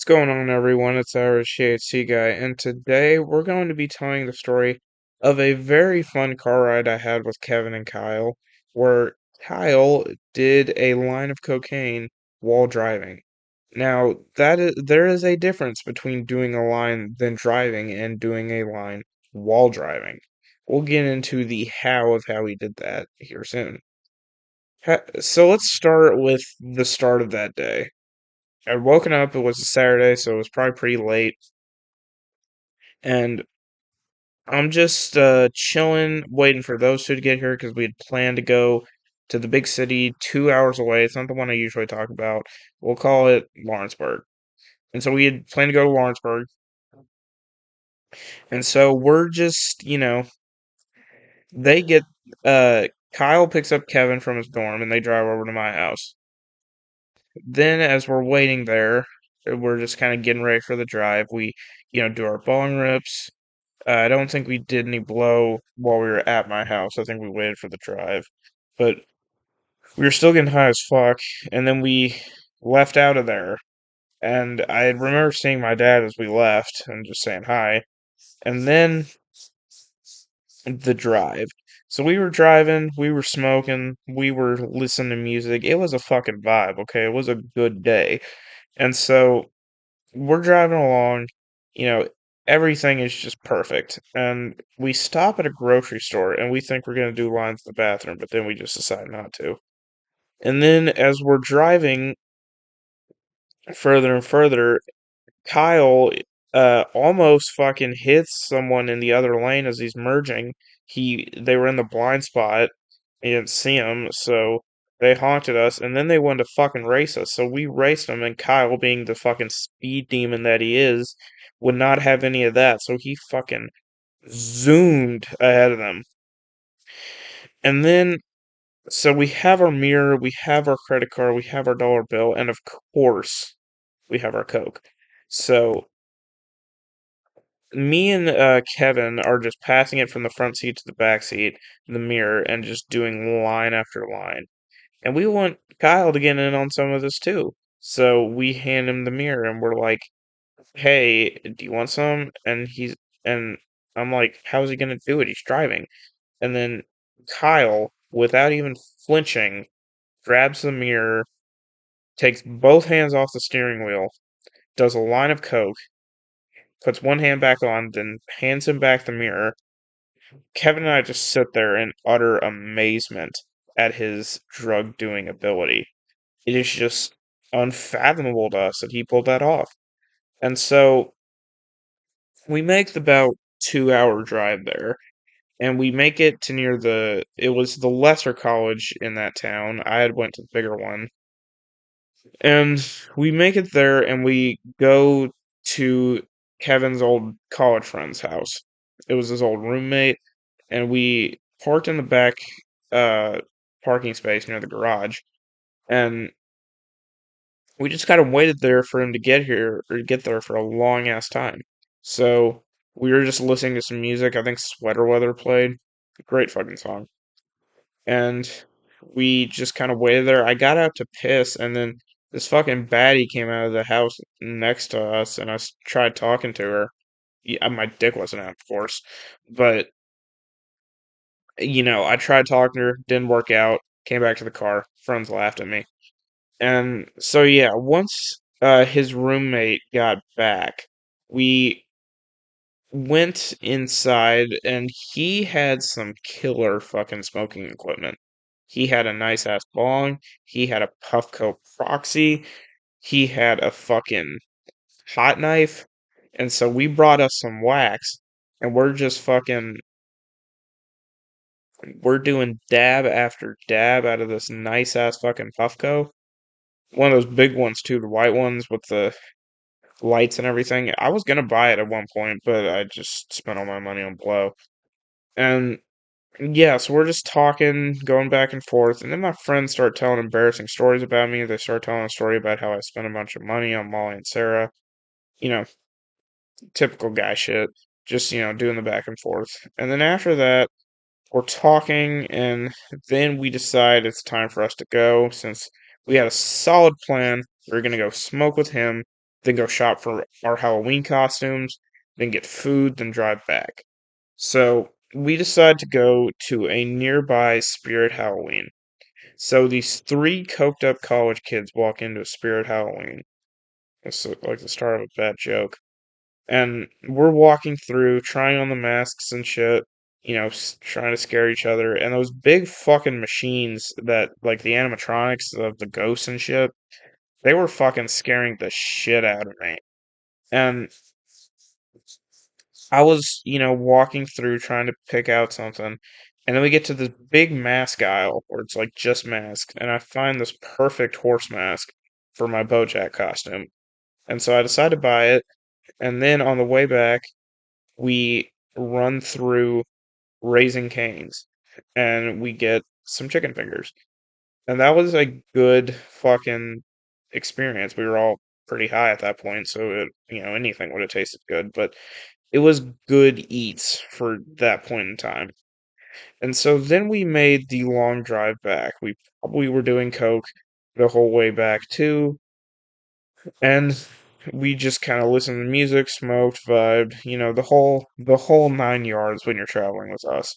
What's going on, everyone? It's our THC guy, and today we're going to be telling the story of a very fun car ride I had with Kevin and Kyle, where Kyle did a line of cocaine while driving. Now, there is a difference between doing a line than driving and doing a line while driving. We'll get into the how of how he did that here soon. So let's start with the start of that day. I'd woken up, it was a Saturday, so it was probably pretty late, and I'm just chilling, waiting for those two to get here because we had planned to go to the big city 2 hours away. It's not the one I usually talk about. We'll call it Lawrenceburg. And so we had planned to go to Lawrenceburg, and so we're just, they get, Kyle picks up Kevin from his dorm, and they drive over to my house. Then, as we're waiting there, we're just kind of getting ready for the drive. We, do our bong rips. I don't think we did any blow while we were at my house. I think we waited for the drive. But we were still getting high as fuck, and then we left out of there. And I remember seeing my dad as we left and just saying hi. And then the drive. So we were driving, we were smoking, we were listening to music. It was a fucking vibe, okay? It was a good day. And so we're driving along, you know, everything is just perfect. And we stop at a grocery store and we think we're going to do lines in the bathroom, but then we just decide not to. And then as we're driving further and further, Kyle almost fucking hits someone in the other lane as he's merging. They were in the blind spot. He didn't see him, so they haunted us, and then they wanted to fucking race us. So we raced him, and Kyle, being the fucking speed demon that he is, would not have any of that. So he fucking zoomed ahead of them. And then, so we have our mirror, we have our credit card, we have our dollar bill, and of course, we have our Coke. So me and Kevin are just passing it from the front seat to the back seat, the mirror, and just doing line after line. And we want Kyle to get in on some of this too. So we hand him the mirror and we're like, "Hey, do you want some?" And I'm like, "How's he gonna do it? He's driving." And then Kyle, without even flinching, grabs the mirror, takes both hands off the steering wheel, does a line of coke, puts one hand back on, then hands him back the mirror. Kevin and I just sit there in utter amazement at his drug doing ability. It is just unfathomable to us that he pulled that off. And so we make the about 2 hour drive there, and we make it to near it was the lesser college in that town. I had went to the bigger one. And we make it there and we go to Kevin's old college friend's house. It was his old roommate, and we parked in the back uh parking space near the garage, and we just kind of waited there for him to get here or get there for a long ass time. So we were just listening to some music. I think Sweater Weather played. Great fucking song. And we just kind of waited there. I got out to piss, and then this fucking baddie came out of the house next to us, and tried talking to her. Yeah, my dick wasn't out, of course, but I tried talking to her, didn't work out. Came back to the car. Friends laughed at me. And so yeah, once his roommate got back, we went inside and he had some killer fucking smoking equipment. He had a nice ass bong, he had a Puffco proxy, he had a fucking hot knife, and so we brought us some wax and we're doing dab after dab out of this nice ass fucking Puffco. One of those big ones too, the white ones with the lights and everything. I was gonna buy it at one point, but I just spent all my money on blow. And yeah, so we're just talking, going back and forth, and then my friends start telling embarrassing stories about me. They start telling a story about how I spent a bunch of money on Molly and Sarah. You know, typical guy shit. Just, doing the back and forth. And then after that, we're talking, and then we decide it's time for us to go since we had a solid plan. We are gonna go smoke with him then go shop for our Halloween costumes, then get food, then drive back. So we decide to go to a nearby Spirit Halloween. So these three coked up college kids walk into a Spirit Halloween. It's like the start of a bad joke. And we're walking through, trying on the masks and shit, trying to scare each other. And those big fucking machines that, like the animatronics of the ghosts and shit, they were fucking scaring the shit out of me. And I was, walking through trying to pick out something. And then we get to this big mask aisle where it's like just masks. And I find this perfect horse mask for my Bojack costume. And so I decide to buy it. And then on the way back, we run through Raising Cane's and we get some chicken fingers. And that was a good fucking experience. We were all pretty high at that point, so anything would have tasted good, but it was good eats for that point in time. And so then we made the long drive back. We probably were doing coke the whole way back too, and we just kind of listened to music, smoked, vibed, the whole 9 yards when you're traveling with us.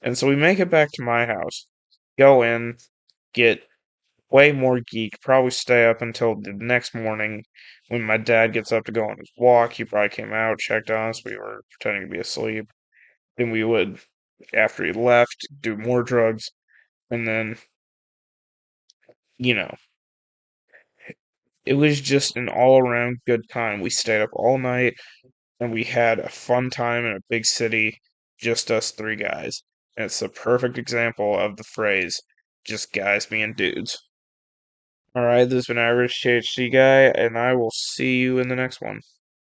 And so we make it back to my house, go in, get way more geek, probably stay up until the next morning when my dad gets up to go on his walk. He probably came out, checked on us. We were pretending to be asleep. Then we would, after he left, do more drugs. And then, you know, it was just an all around good time. We stayed up all night and we had a fun time in a big city, just us three guys. And it's a perfect example of the phrase, just guys being dudes. All right, this has been Average THC Guy, and I will see you in the next one.